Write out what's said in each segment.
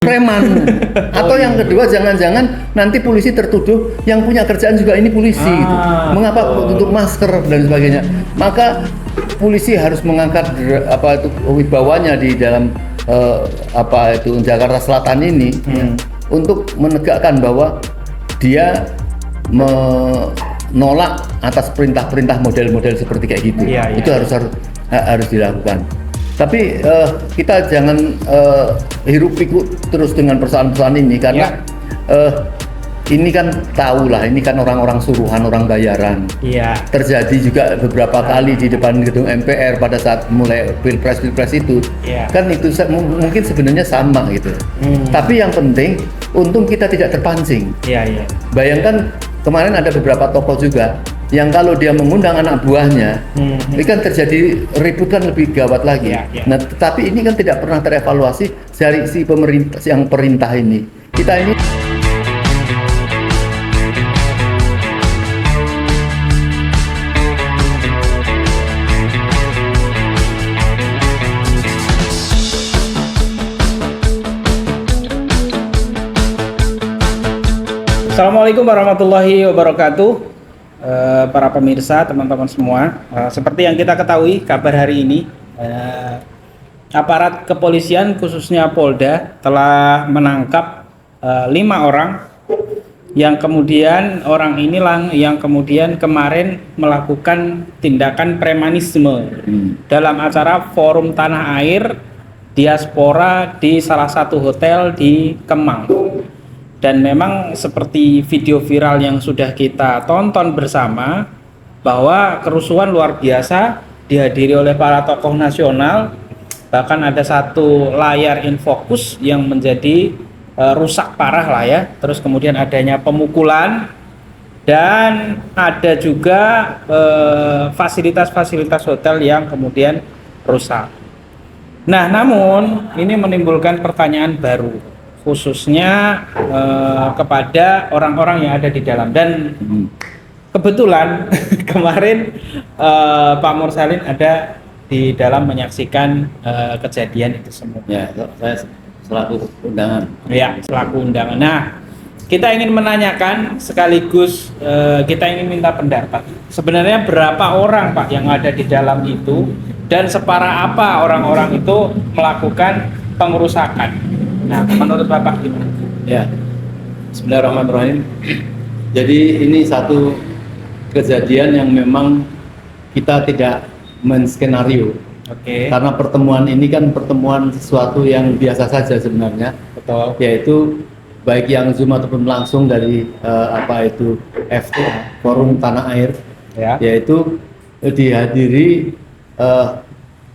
preman. Atau yang kedua, jangan-jangan nanti polisi tertuduh yang punya kerjaan juga ini polisi gitu. Mengapa untuk masker dan sebagainya. Maka polisi harus mengangkat wibawanya di dalam Jakarta Selatan ini untuk menegakkan bahwa dia menolak atas perintah-perintah model-model seperti kayak gitu. Itu harus dilakukan. Tapi kita jangan hiruk pikuk terus dengan persoalan-persoalan ini karena ini kan tahu lah, ini kan orang-orang suruhan, orang bayaran. Terjadi juga beberapa kali di depan gedung MPR pada saat mulai pilpres itu. Kan itu mungkin sebenarnya sama gitu. Tapi yang penting untung kita tidak terpancing. Bayangkan kemarin ada beberapa tokoh juga yang kalau dia mengundang anak buahnya, ini kan terjadi ribut kan lebih gawat lagi. Nah, tetapi ini kan tidak pernah terevaluasi dari si pemerintah, yang perintah ini. Kita ini Assalamualaikum warahmatullahi wabarakatuh. Para pemirsa, teman-teman semua, seperti yang kita ketahui, kabar hari ini aparat kepolisian khususnya Polda telah menangkap 5 orang yang kemudian orang inilah yang kemudian kemarin melakukan tindakan premanisme dalam acara Forum Tanah Air Diaspora di salah satu hotel di Kemang. Dan memang seperti video viral yang sudah kita tonton bersama, bahwa kerusuhan luar biasa dihadiri oleh para tokoh nasional. Bahkan ada satu layar infocus yang menjadi rusak parah lah ya. Terus kemudian adanya pemukulan dan ada juga fasilitas-fasilitas hotel yang kemudian rusak. Nah, namun ini menimbulkan pertanyaan baru, khususnya kepada orang-orang yang ada di dalam. Dan kebetulan kemarin Pak Mursalin ada di dalam menyaksikan kejadian itu semua. Ya, saya selaku undangan. Ya, selaku undangan. Nah, kita ingin menanyakan sekaligus kita ingin minta pendapat. Sebenarnya berapa orang Pak yang ada di dalam itu dan separah apa orang-orang itu melakukan pengerusakan? Nah, menurut Bapak gimana? Ya, bismillahirrahmanirrahim. Jadi ini satu kejadian yang memang kita tidak menskenario. Karena pertemuan ini kan pertemuan sesuatu yang biasa saja sebenarnya. Betul. Yaitu baik yang Zoom ataupun langsung dari FT Forum Tanah Air. Yaitu dihadiri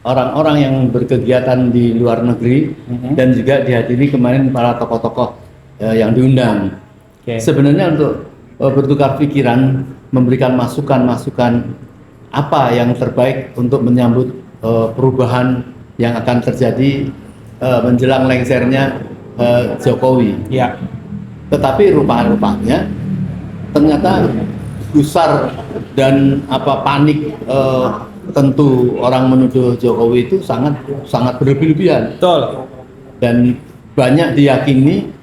orang-orang yang berkegiatan di luar negeri dan juga dihadiri kemarin para tokoh-tokoh yang diundang. Sebenarnya untuk bertukar pikiran, memberikan masukan-masukan apa yang terbaik untuk menyambut perubahan yang akan terjadi menjelang lengsernya Jokowi. Tetapi rupa-rupanya ternyata gusar dan panik. Tentu orang menuduh Jokowi itu sangat berlebihan. Betul. Dan banyak diyakini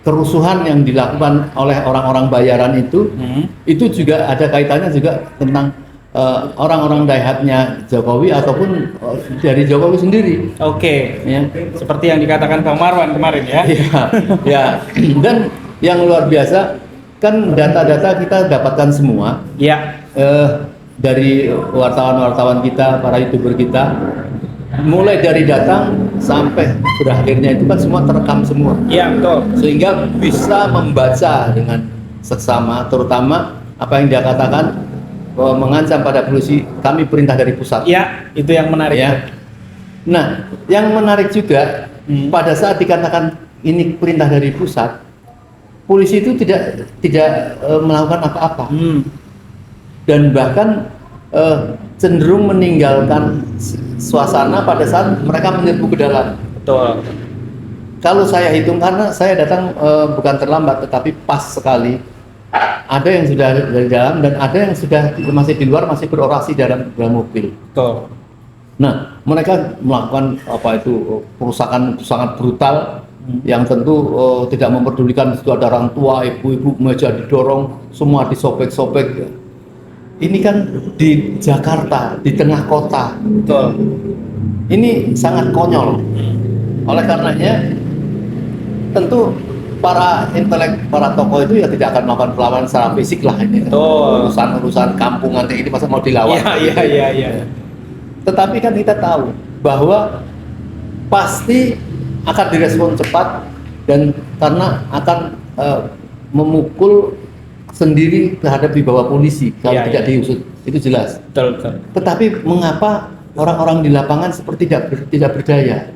kerusuhan yang dilakukan oleh orang-orang bayaran itu juga ada kaitannya juga tentang orang-orang daihatnya Jokowi ataupun dari Jokowi sendiri. Ya. Seperti yang dikatakan Bang Marwan kemarin ya. Ya. Dan yang luar biasa kan data-data kita dapatkan semua. Dari wartawan-wartawan kita, para YouTuber kita, mulai dari datang sampai berakhirnya itu kan semua terekam semua. Betul. Sehingga bisa membaca dengan seksama, terutama apa yang dia katakan bahwa mengancam pada polisi, kami perintah dari pusat. Itu yang menarik. Nah, yang menarik juga pada saat dikatakan ini perintah dari pusat, polisi itu tidak melakukan apa-apa. Dan bahkan cenderung meninggalkan suasana pada saat mereka menyerbu ke dalam. Betul. Kalau saya hitung, karena saya datang bukan terlambat tetapi pas sekali, ada yang sudah dari dalam dan ada yang sudah masih di luar, masih berorasi dalam mobil. Betul. Nah, mereka melakukan apa itu perusakan sangat brutal yang tentu tidak memperdulikan itu ada orang tua, ibu-ibu, meja didorong, semua disobek-sobek. Ini kan di Jakarta, di tengah kota. Betul. Ini sangat konyol. Oleh karenanya, tentu para tokoh itu ya tidak akan melakukan perlawanan secara fisik lah ini. Urusan kampungan ini masa mau dilawan? Iya. Tetapi kan kita tahu bahwa pasti akan direspon cepat dan karena akan memukul sendiri terhadap di bawah polisi kalau tidak diusut, itu jelas. Betul. Tetapi mengapa orang-orang di lapangan seperti tidak berdaya?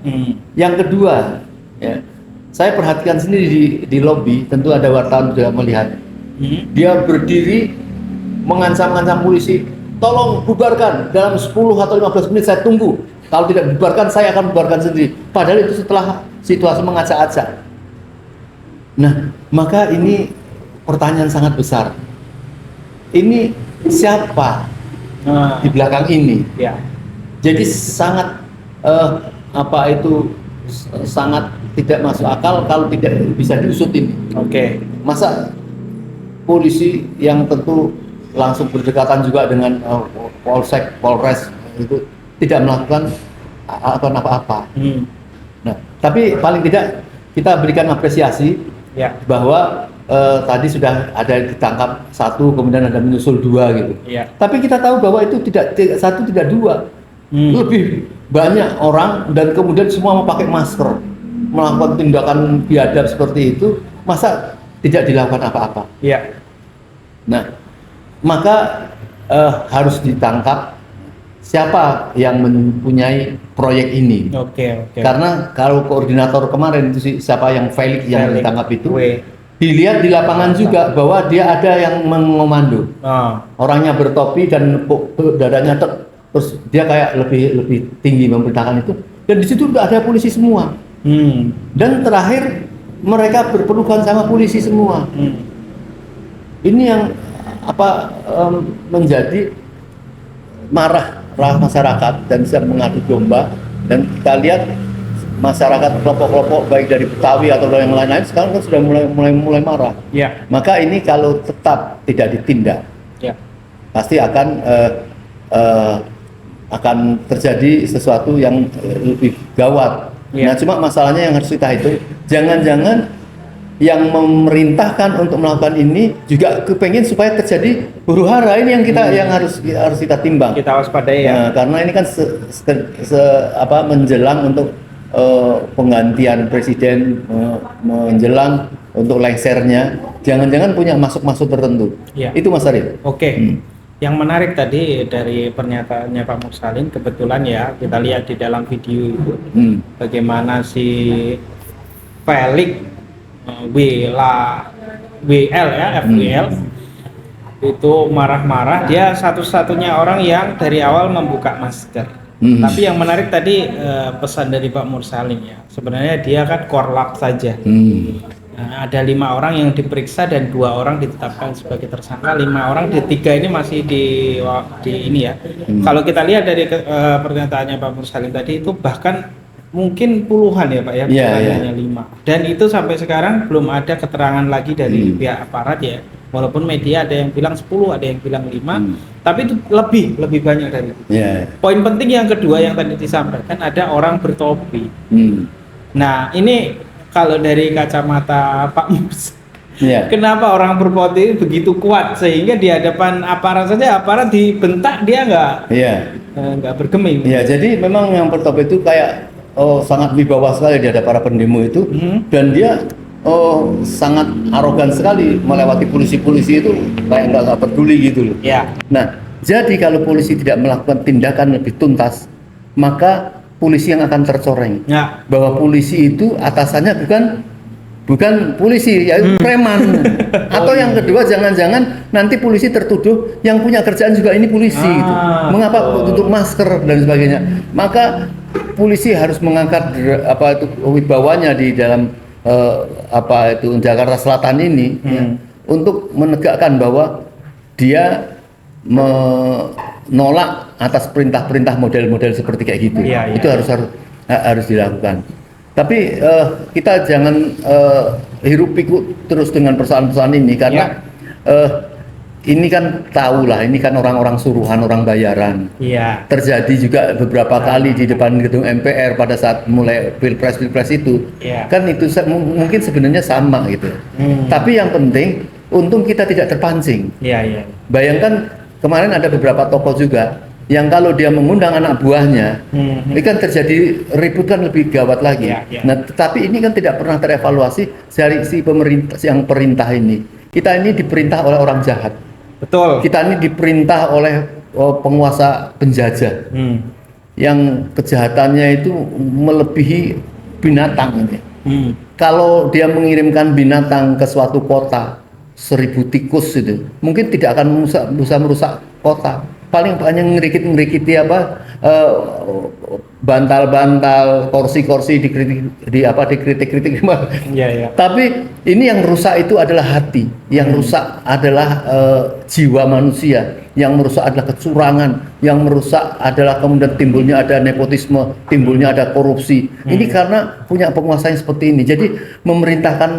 Yang kedua, ya, saya perhatikan sendiri di lobi, tentu ada wartawan juga melihat. Dia berdiri mengancam-ancam polisi, tolong bubarkan dalam 10 atau 15 menit saya tunggu. Kalau tidak bubarkan, saya akan bubarkan sendiri. Padahal itu setelah situasi mengacak-acak. Nah, maka ini pertanyaan sangat besar. Ini siapa di belakang ini? Ya. Jadi sangat sangat tidak masuk akal kalau tidak bisa diusut ini. Masa polisi yang tentu langsung berdekatan juga dengan Polsek, Polres itu tidak melakukan apa-apa. Nah, tapi paling tidak kita berikan apresiasi bahwa tadi sudah ada ditangkap 1, kemudian ada menyusul 2 gitu. Tapi kita tahu bahwa itu tidak 1 tidak 2, lebih banyak orang dan kemudian semua memakai masker, melakukan tindakan biadab seperti itu, masa tidak dilakukan apa-apa? Nah, maka harus ditangkap siapa yang mempunyai proyek ini. Karena kalau koordinator kemarin itu siapa yang Felix yang ditangkap itu, dilihat di lapangan juga bahwa dia ada yang mengomando. Orangnya bertopi dan dadanya terus dia kayak lebih tinggi memerintahkan itu. Dan di situ udah ada polisi semua. Dan terakhir mereka berpelukan sama polisi semua. Ini yang menjadi marah masyarakat dan bisa mengadu domba, dan kita lihat masyarakat kelompok-kelompok baik dari Betawi atau yang lain-lain sekarang kan sudah mulai marah. Maka ini kalau tetap tidak ditindak, pasti akan terjadi sesuatu yang lebih gawat. Nah, cuma masalahnya yang harus kita hitung, jangan-jangan yang memerintahkan untuk melakukan ini juga kepengen supaya terjadi huru-hara. Ini yang yang harus kita timbang. Kita waspadai ya. Nah, karena ini kan menjelang untuk penggantian presiden, menjelang untuk lengsernya, jangan-jangan punya masuk tertentu. Itu Mas Arif. Yang menarik tadi dari pernyataannya Pak Mursalin, kebetulan ya kita lihat di dalam video itu bagaimana si Felix FWL itu marah-marah. Dia satu-satunya orang yang dari awal membuka masker. Tapi yang menarik tadi pesan dari Pak Mursalin ya, sebenarnya dia kan korlap saja. Nah, ada 5 orang yang diperiksa dan 2 orang ditetapkan sebagai tersangka. 5 orang, 3 ini masih di ini ya. Kalau kita lihat dari pernyataannya Pak Mursalin tadi itu bahkan mungkin puluhan ya Pak ya, hanya 5. Dan itu sampai sekarang belum ada keterangan lagi dari pihak aparat ya. Walaupun media ada yang bilang 10, ada yang bilang 5, tapi itu lebih banyak dari itu. Poin penting yang kedua yang tadi disampaikan, ada orang bertopi. Nah, ini kalau dari kacamata Pak Mus, kenapa orang bertopi begitu kuat sehingga di hadapan aparat saja aparat dibentak dia nggak bergeming. Jadi memang yang bertopi itu kayak sangat wibawa sekali di hadapan para pendemo itu, dan dia sangat arogan sekali melewati polisi-polisi itu kayak nggak peduli gitu loh. Nah, jadi kalau polisi tidak melakukan tindakan lebih tuntas, maka polisi yang akan tercoreng. Bahwa polisi itu atasannya bukan polisi, yaitu preman. Atau yang kedua, jangan-jangan nanti polisi tertuduh yang punya kerjaan juga ini polisi gitu. Mengapa tutup masker dan sebagainya. Maka polisi harus mengangkat wibawanya di dalam Jakarta Selatan ini untuk menegakkan bahwa dia nolak atas perintah-perintah model-model seperti kayak gitu. Itu harus dilakukan. Tapi kita jangan hiruk pikuk terus dengan persoalan-persoalan ini karena ini kan tahulah, ini kan orang-orang suruhan, orang bayaran. Terjadi juga beberapa kali di depan gedung MPR pada saat mulai pilpres itu, kan itu mungkin sebenarnya sama gitu. Tapi yang penting, untung kita tidak terpancing. Bayangkan kemarin ada beberapa tokoh juga yang kalau dia mengundang anak buahnya, ini kan terjadi ribut kan lebih gawat lagi. Nah, tetapi ini kan tidak pernah terevaluasi dari si pemerintah yang perintah ini. Kita ini diperintah oleh orang jahat. Betul. Kita ini diperintah oleh penguasa penjajah yang kejahatannya itu melebihi binatang ini. Kalau dia mengirimkan binatang ke suatu kota 1000 tikus itu, mungkin tidak akan bisa merusak kota. Paling banyak ngerikiti bantal-bantal, kursi-kursi dikritik. Tapi ini yang rusak itu adalah hati, yang rusak adalah jiwa manusia, yang merusak adalah kecurangan, yang merusak adalah kemudian timbulnya ada nepotisme, timbulnya ada korupsi. Ini karena punya penguasa yang seperti ini. Jadi memerintahkan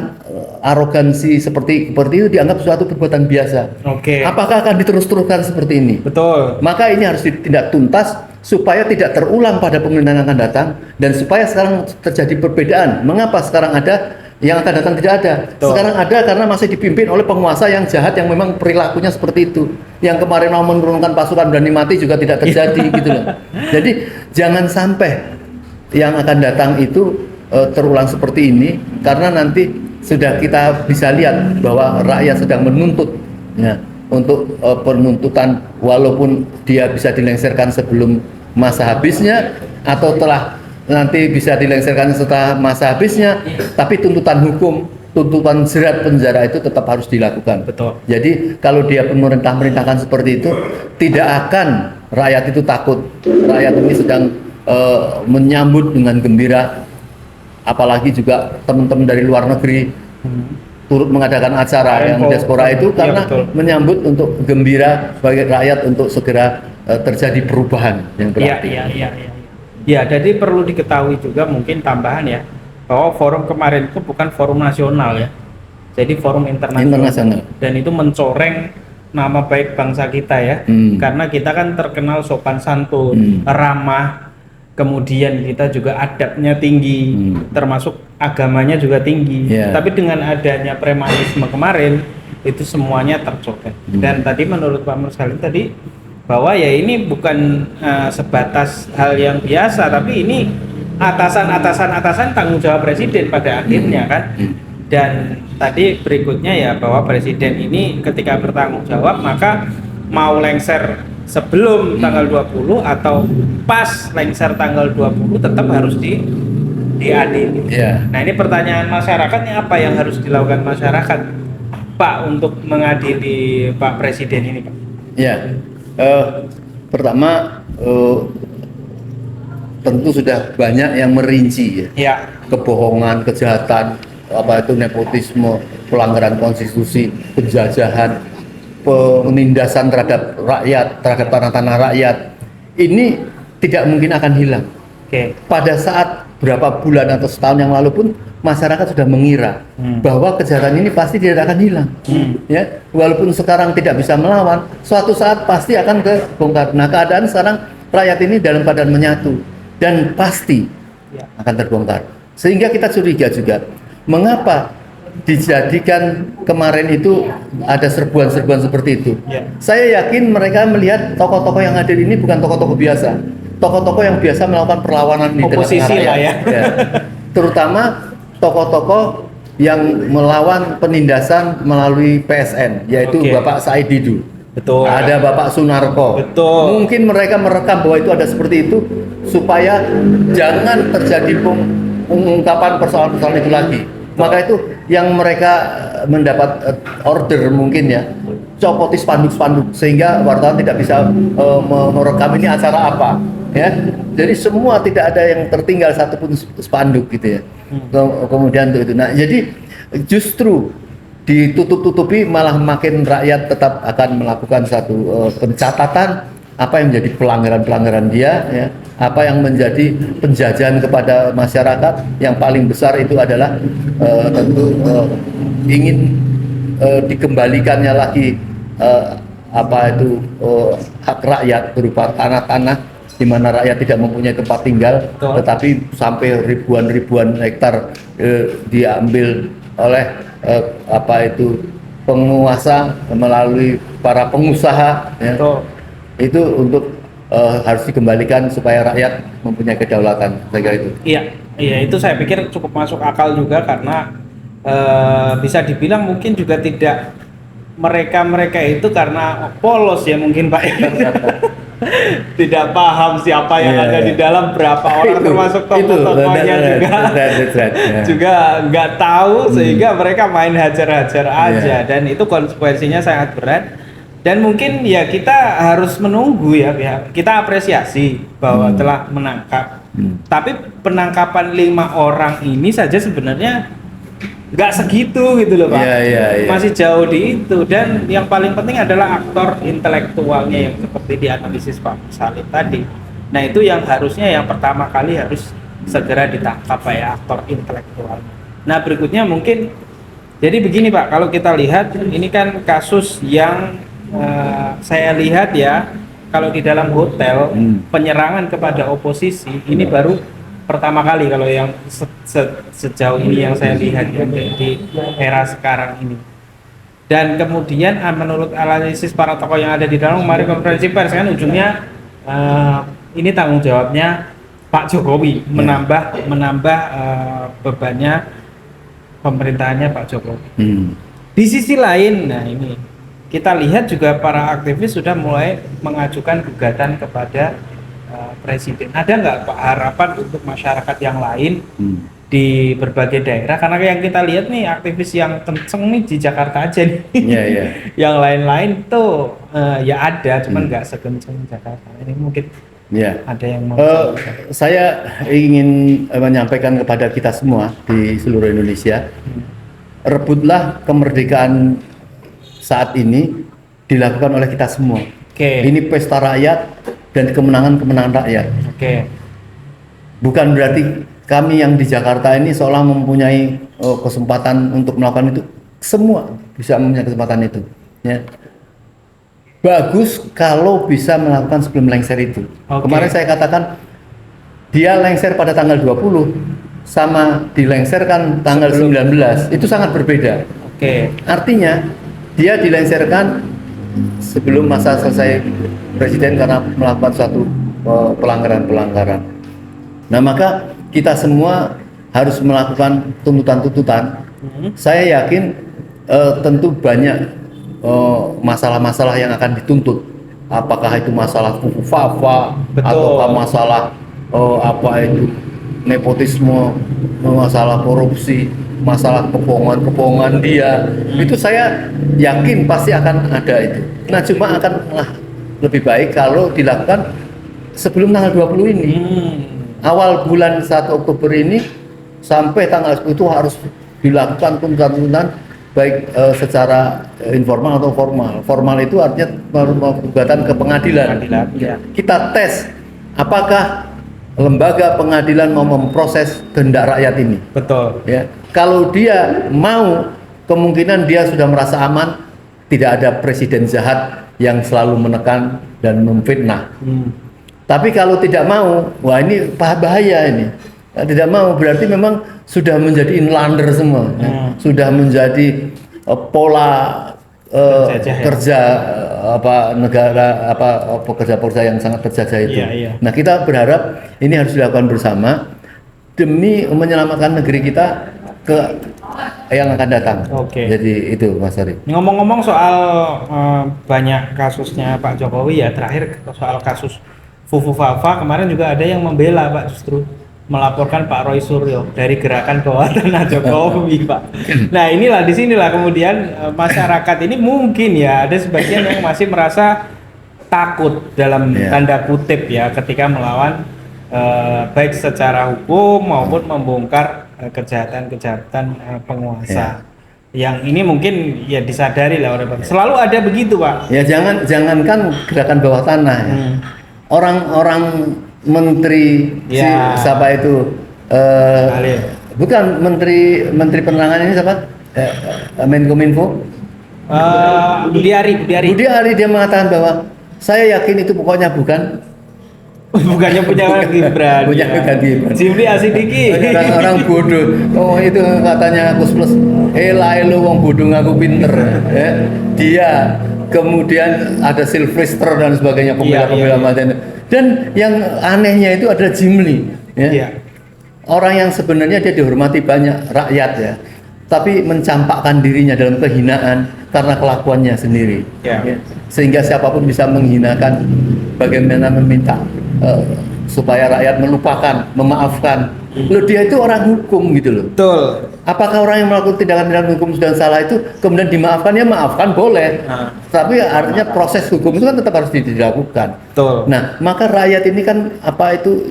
arogansi seperti itu dianggap suatu perbuatan biasa. Apakah akan diterus-teruskan seperti ini? Betul. Maka ini harus ditindak tuntas supaya tidak terulang pada pemerintahan yang akan datang, dan supaya sekarang terjadi perbedaan. Mengapa sekarang ada, yang akan datang tidak ada? Betul. Sekarang ada karena masih dipimpin oleh penguasa yang jahat, yang memang perilakunya seperti itu. Yang kemarin mau menurunkan pasukan berani mati juga tidak terjadi gitu loh. Jadi jangan sampai yang akan datang itu terulang seperti ini, karena nanti sudah kita bisa lihat bahwa rakyat sedang menuntut untuk penuntutan, walaupun dia bisa dilengsarkan sebelum masa habisnya atau telah nanti bisa dilengsarkan setelah masa habisnya, tapi tuntutan hukum, tuntutan jerat penjara itu tetap harus dilakukan. Betul. Jadi kalau dia merintahkan seperti itu, tidak akan rakyat itu takut. Rakyat ini sedang menyambut dengan gembira, apalagi juga teman-teman dari luar negeri turut mengadakan acara yang diaspora itu karena menyambut untuk gembira bagi rakyat untuk segera terjadi perubahan yang berarti. Ya, jadi perlu diketahui juga mungkin tambahan ya, bahwa forum kemarin itu bukan forum nasional ya, jadi forum internasional. Dan itu mencoreng nama baik bangsa kita ya, karena kita kan terkenal sopan santun, ramah, kemudian kita juga adabnya tinggi, termasuk agamanya juga tinggi. Tapi dengan adanya premanisme kemarin itu semuanya tercoreng. Dan tadi menurut Pak Mursalim tadi bahwa ya ini bukan sebatas hal yang biasa, tapi ini atasan tanggung jawab presiden pada akhirnya kan. Dan tadi berikutnya ya bahwa presiden ini ketika bertanggung jawab maka mau lengser sebelum tanggal 20 atau pas lengser tanggal 20 tetap harus diadili. Nah, ini pertanyaan masyarakatnya, apa yang harus dilakukan masyarakat Pak untuk mengadili Pak Presiden ini Pak? Pertama tentu sudah banyak yang merinci kebohongan, kejahatan, apa itu nepotisme, pelanggaran konstitusi, penjajahan, penindasan terhadap rakyat, terhadap tanah-tanah rakyat. Ini tidak mungkin akan hilang. Pada saat berapa bulan atau setahun yang lalu pun masyarakat sudah mengira bahwa kejahatan ini pasti tidak akan hilang. Walaupun sekarang tidak bisa melawan, suatu saat pasti akan kebongkar. Nah, keadaan sekarang rakyat ini dalam keadaan menyatu dan pasti akan terbongkar. Sehingga kita curiga juga, mengapa dijadikan kemarin itu ada serbuan-serbuan seperti itu. Saya yakin mereka melihat tokoh-tokoh yang hadir ini bukan tokoh-tokoh biasa, tokoh-tokoh yang biasa melakukan perlawanan di oposisi lah ya. Terutama tokoh-tokoh yang melawan penindasan melalui PSN, yaitu Bapak Said Didu. Betul. Ada Bapak Sunarko. Betul. Mungkin mereka merekam bahwa itu ada seperti itu supaya jangan terjadi pengungkapan persoalan-persoalan itu lagi. Maka itu yang mereka mendapat order mungkin ya, copoti spanduk-spanduk sehingga wartawan tidak bisa merekam ini acara apa ya. Jadi semua tidak ada yang tertinggal satupun spanduk gitu ya. Kemudian itu. Nah, jadi justru ditutup-tutupi malah makin rakyat tetap akan melakukan satu pencatatan apa yang menjadi pelanggaran-pelanggaran dia, ya, apa yang menjadi penjajahan kepada masyarakat. Yang paling besar itu adalah tentu ingin dikembalikannya lagi apa itu hak rakyat berupa tanah-tanah di mana rakyat tidak mempunyai tempat tinggal. Betul. Tetapi sampai ribuan hektar diambil oleh apa itu penguasa melalui para pengusaha, ya. Itu untuk harus dikembalikan supaya rakyat mempunyai kedaulatan, saya kira itu. Iya, itu saya pikir cukup masuk akal juga karena bisa dibilang mungkin juga tidak mereka itu karena polos ya mungkin Pak. Tidak paham siapa yang ada di dalam, berapa orang termasuk tokoh-tokohnya juga nggak tahu, sehingga mereka main hajar-hajar aja, dan itu konsekuensinya sangat berat. Dan mungkin ya kita harus menunggu ya, kita apresiasi bahwa telah menangkap. Tapi penangkapan 5 orang ini saja sebenarnya nggak segitu gitu loh Pak. Masih jauh di itu. Dan yang paling penting adalah aktor intelektualnya yang seperti dianalisis Pak Salim tadi. Nah itu yang harusnya yang pertama kali harus segera ditangkap ya, aktor intelektual. Nah berikutnya mungkin, jadi begini Pak, kalau kita lihat ini kan kasus yang saya lihat ya, kalau di dalam hotel penyerangan kepada oposisi ini baru pertama kali kalau yang sejauh ini yang saya lihat ya, di era sekarang ini. Dan kemudian menurut analisis para tokoh yang ada di dalam kemarin konferensi pers kan ujungnya ini tanggung jawabnya Pak Jokowi, menambah bebannya pemerintahannya Pak Jokowi. Di sisi lain, nah ini kita lihat juga para aktivis sudah mulai mengajukan gugatan kepada Presiden. Ada nggak Pak harapan untuk masyarakat yang lain di berbagai daerah? Karena yang kita lihat nih aktivis yang kenceng nih di Jakarta aja nih. Yang lain-lain tuh ya ada, cuman nggak sekenceng Jakarta. Ini mungkin ada yang mau. Saya ingin menyampaikan kepada kita semua di seluruh Indonesia, rebutlah kemerdekaan saat ini dilakukan oleh kita semua. Ini pesta rakyat dan kemenangan rakyat. Bukan berarti kami yang di Jakarta ini seolah mempunyai kesempatan untuk melakukan itu. Semua bisa mempunyai kesempatan itu. Ya. Bagus kalau bisa melakukan sebelum lengser itu. Kemarin saya katakan dia lengser pada tanggal 20 sama dilengserkan tanggal 19 itu sangat berbeda. Artinya dia dilengserkan sebelum masa selesai presiden karena melakukan suatu pelanggaran. Nah maka kita semua harus melakukan tuntutan-tuntutan. Saya yakin tentu banyak masalah-masalah yang akan dituntut. Apakah itu masalah fufu-fafa ataukah masalah apa itu nepotisme, masalah korupsi, masalah kebohongan dia. Itu saya yakin pasti akan ada itu. Nah cuma akan lebih baik kalau dilakukan sebelum tanggal 20 ini. Awal bulan 1 Oktober ini sampai tanggal 10 itu harus dilakukan tuntutan-tuntutan baik secara informal atau formal. Formal itu artinya gugatan ke pengadilan. Kita tes apakah lembaga pengadilan mau memproses kehendak rakyat ini. Ya. Kalau dia mau, kemungkinan dia sudah merasa aman, tidak ada presiden jahat yang selalu menekan dan memfitnah. Tapi kalau tidak mau, wah ini bahaya ini. Tidak mau berarti memang sudah menjadi inlander semua, sudah menjadi pola kerja negara pekerja-pekerja yang sangat terjajah itu. Nah kita berharap ini harus dilakukan bersama demi menyelamatkan negeri kita ke yang akan datang. Jadi itu Mas Ari. Ngomong-ngomong soal banyak kasusnya Pak Jokowi ya, terakhir soal kasus Fufu-Fafa kemarin juga ada yang membela Pak, justru melaporkan Pak Roy Suryo dari Gerakan Bawah Tanah Jokowi Pak. Nah inilah disinilah kemudian masyarakat ini mungkin ya ada sebagian yang masih merasa takut dalam tanda kutip ya ketika melawan baik secara hukum maupun membongkar kejahatan penguasa. Yang ini mungkin ya disadari lah oleh Pak. Selalu ada begitu, Pak. Ya jangankan gerakan bawah tanah ya. Orang-orang menteri siapa itu bukan menteri penerangan ini siapa? Menkominfo. Budi Ari dia mengatakan bahwa saya yakin itu pokoknya bukannya punya Gibran. Punya Gibran. Jimli Asidiki. Orang bodoh. Oh itu katanya Kus Plus. Elo wong bodoh ngaku pinter. Ya. Dia kemudian ada Sylvester dan sebagainya pembela mati. Dan yang anehnya itu ada Jimli. Ya. Iya. Orang yang sebenarnya dia dihormati banyak rakyat ya. Tapi mencampakkan dirinya dalam kehinaan karena kelakuannya sendiri. Ya. Sehingga siapapun bisa menghinakan bagaimana meminta supaya rakyat melupakan, memaafkan. Loh dia itu orang hukum gitu loh. Betul. Apakah orang yang melakukan tindakan hukum sudah salah itu kemudian dimaafkan? Ya maafkan boleh. Tapi artinya proses hukum itu kan tetap harus dilakukan. Betul. Nah, maka rakyat ini kan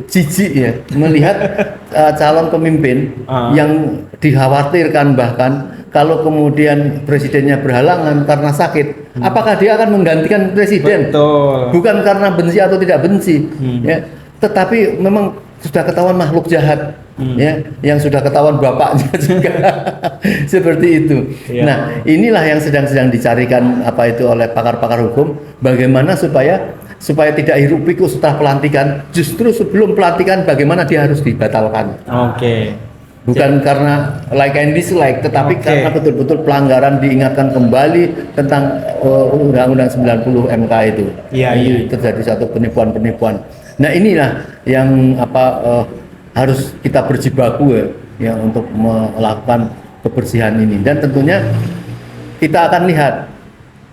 jijik ya melihat calon pemimpin yang dikhawatirkan bahkan kalau kemudian presidennya berhalangan karena sakit, apakah dia akan menggantikan presiden? Betul. Bukan karena benci atau tidak benci, ya, tetapi memang sudah ketahuan makhluk jahat, ya, yang sudah ketahuan bapaknya juga seperti itu. Ya. Nah, inilah yang sedang dicarikan oleh pakar-pakar hukum, bagaimana supaya tidak hiruk pikuk setelah pelantikan, justru sebelum pelantikan bagaimana dia harus dibatalkan. Oke. Bukan karena like and dislike, tetapi karena betul-betul pelanggaran diingatkan kembali tentang Undang-Undang 90 MK itu. Iya. Terjadi satu penipuan-penipuan. Nah inilah yang harus kita berjibaku ya untuk melakukan kebersihan ini. Dan tentunya kita akan lihat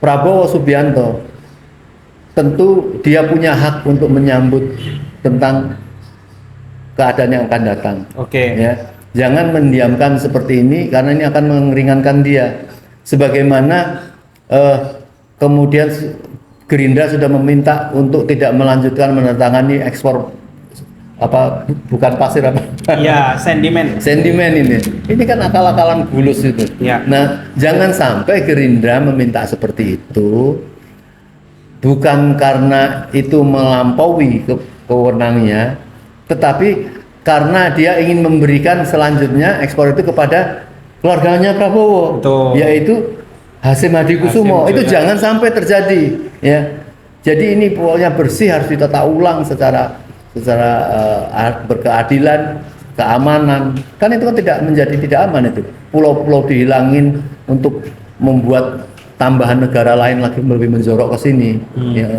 Prabowo Subianto, tentu dia punya hak untuk menyambut tentang keadaan yang akan datang. Ya. Jangan mendiamkan seperti ini karena ini akan meringankan dia. Sebagaimana kemudian Gerindra sudah meminta untuk tidak melanjutkan menandatangani ekspor bukan pasir ya sentimen ini. Ini kan akal-akalan bulus itu. Ya. Nah, jangan sampai Gerindra meminta seperti itu bukan karena itu melampaui kewenangannya, tetapi karena dia ingin memberikan selanjutnya ekspor itu kepada keluarganya Prabowo. Betul. Yaitu Hasyim Hadi Kusumo. Itu jangan sampai terjadi ya. Jadi ini pokoknya bersih, harus ditata ulang secara berkeadilan, keamanan. Kan itu kan tidak aman itu. Pulau-pulau dihilangin untuk membuat tambahan negara lain lagi lebih menjorok ke sini. Ya,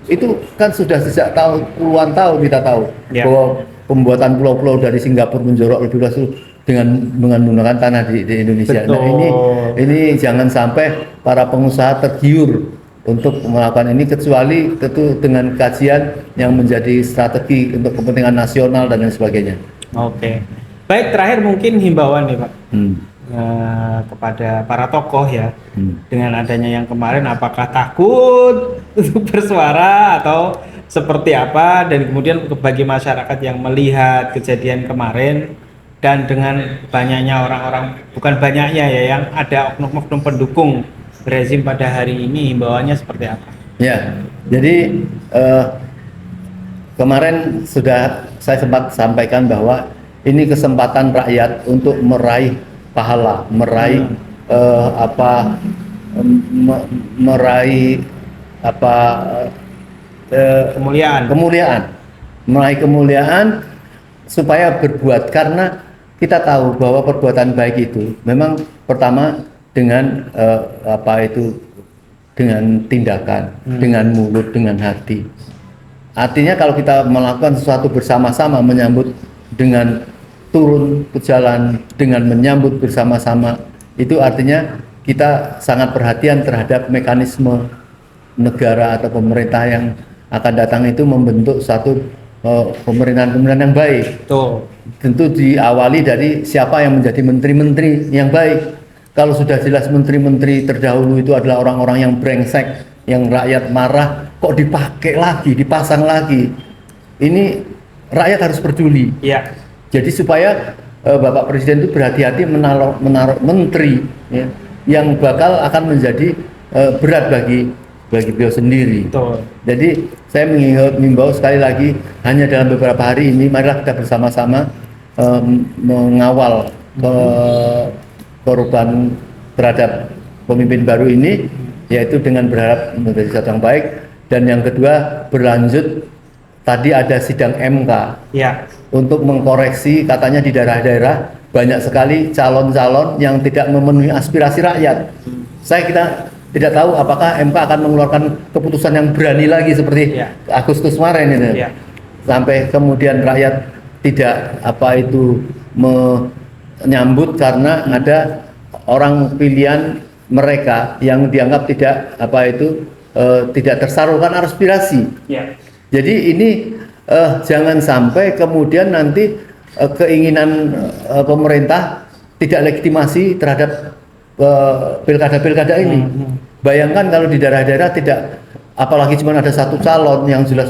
itu kan sudah sejak puluhan tahun kita tahu bahwa pembuatan pulau-pulau dari Singapura menjorok lebih luas dengan menggunakan tanah di Indonesia. Betul. Nah ini jangan sampai para pengusaha tergiur untuk melakukan ini, kecuali tentu dengan kajian yang menjadi strategi untuk kepentingan nasional dan lain sebagainya. Oke. Baik, terakhir mungkin himbauan nih Pak kepada para tokoh ya, dengan adanya yang kemarin, apakah takut untuk bersuara atau seperti apa, dan kemudian bagi masyarakat yang melihat kejadian kemarin dan dengan banyaknya orang-orang, bukan banyaknya ya, yang ada oknum-oknum pendukung rezim pada hari ini, himbauannya seperti apa? Ya, jadi kemarin sudah saya sempat sampaikan bahwa ini kesempatan rakyat untuk meraih pahala, meraih meraih kemuliaan supaya berbuat, karena kita tahu bahwa perbuatan baik itu memang pertama dengan dengan tindakan, dengan mulut, dengan hati. Artinya kalau kita melakukan sesuatu bersama-sama, menyambut dengan turun ke jalan, dengan menyambut bersama-sama, itu artinya kita sangat perhatian terhadap mekanisme negara atau pemerintah yang akan datang itu membentuk satu pemerintahan yang baik. Betul. Tentu diawali dari siapa yang menjadi menteri-menteri yang baik. Kalau sudah jelas menteri-menteri terdahulu itu adalah orang-orang yang brengsek, yang rakyat marah, kok dipakai lagi, dipasang lagi. Ini rakyat harus peduli. Ya. Jadi supaya Bapak Presiden itu berhati-hati menaruh menteri ya, yang bakal akan menjadi berat bagi beliau sendiri. Betul. Jadi saya mengimbau sekali lagi, hanya dalam beberapa hari ini marilah kita bersama-sama mengawal korban terhadap pemimpin baru ini, yaitu dengan berharap menjadi sesuatu yang baik. Dan yang kedua, berlanjut, tadi ada sidang MK Ya. untuk mengkoreksi, katanya di daerah-daerah banyak sekali calon-calon yang tidak memenuhi aspirasi rakyat. Kita tidak tahu apakah MK akan mengeluarkan keputusan yang berani lagi seperti Agustus kemarin ini, sampai kemudian rakyat tidak menyambut karena ada orang pilihan mereka yang dianggap tidak tersalurkan aspirasi. Jadi ini jangan sampai kemudian nanti keinginan pemerintah tidak legitimasi terhadap pilkada-pilkada ini. Bayangkan kalau di daerah-daerah tidak, apalagi cuma ada satu calon yang sudah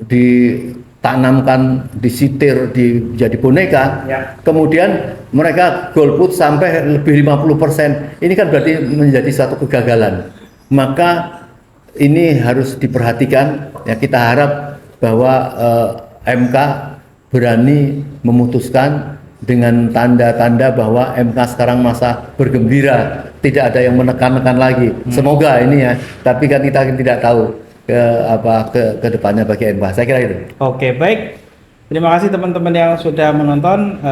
ditanamkan, disitir, jadi boneka, kemudian mereka golput sampai lebih 50%. Ini kan berarti menjadi satu kegagalan. Maka ini harus diperhatikan. Ya, kita harap bahwa MK berani memutuskan dengan tanda-tanda bahwa MK sekarang masa bergembira, tidak ada yang menekan-nekan lagi. Semoga ini ya, tapi kan kita tidak tahu ke depannya bagi MK. Saya kira itu. Oke, baik. Terima kasih teman-teman yang sudah menonton.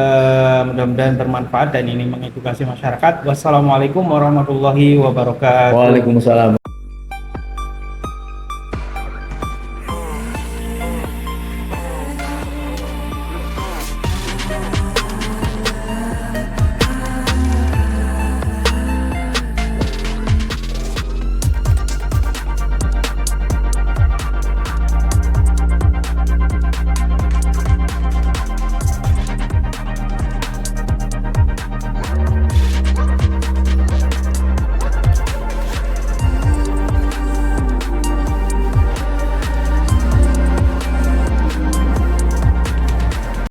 Mudah-mudahan bermanfaat dan ini mengedukasi masyarakat. Wassalamualaikum warahmatullahi wabarakatuh. Waalaikumsalam.